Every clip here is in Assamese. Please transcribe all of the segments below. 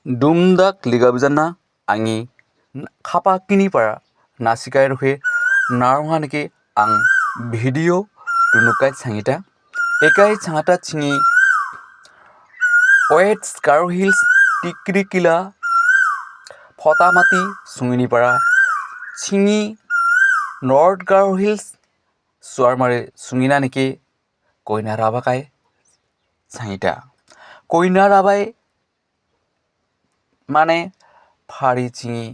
Dumdak liga bijana angi khapa kini para nasikai rohe narungan ke ang video tunukai sangita ekai changata chingi West Garo Hills Tikrikila Photamati sungini para chingi North Garo Hills suarmare sungina niki koina rabakai sangita koina rabai মানে ফাড়ি চিঙি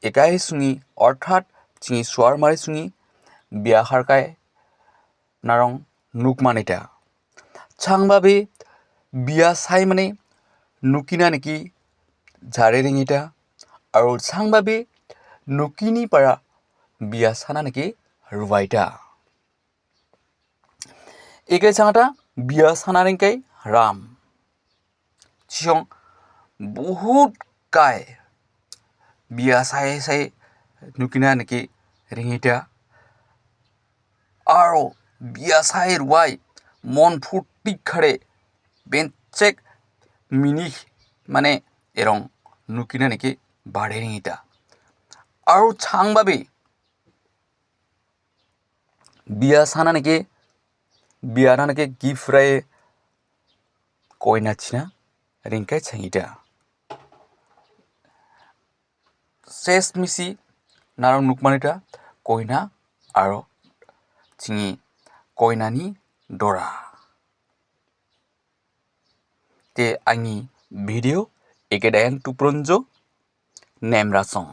একাই চুঙি অৰ্থাৎ চিঙি চোৱাৰ মাৰি চুঙি বিয়া খাৰকাই নাৰং নুকমানিতা চাংবাবে বিয়া চাই মানে নুকিনা নেকি ঝাৰে ৰিঙিতা আৰু চাংবাবে নুকিনি পাৰা বিয়া চানা নেকি ৰুবাইতা একাই চাঙাটা বিয়া চানা ৰিংকাই ৰাম চিং বহুত কাই বিয়া চাই নুকিনা নেকি ৰিঙিতা আৰু বিয়া চাই ৰুৱাই মন ফুৰ্তি খাৰে বেঞ্চেক মিনি মানে এৰং নুকিনা নেকি বাঢ়ে ৰিঙিতা আৰু চাংবাবে বিয়া চানা নেকি বিয়া না নেকি গিফ্ট ৰায়ে কইনা চিনা ৰিংকাই ছাইটা শেষ মিসি নাৰং নুকমানিটা কইনা আৰু চিঙি কইনানি দৰা তে আঙি ভিডিও একেদায়াং টুপ্ৰঞ্জ নেমৰাসং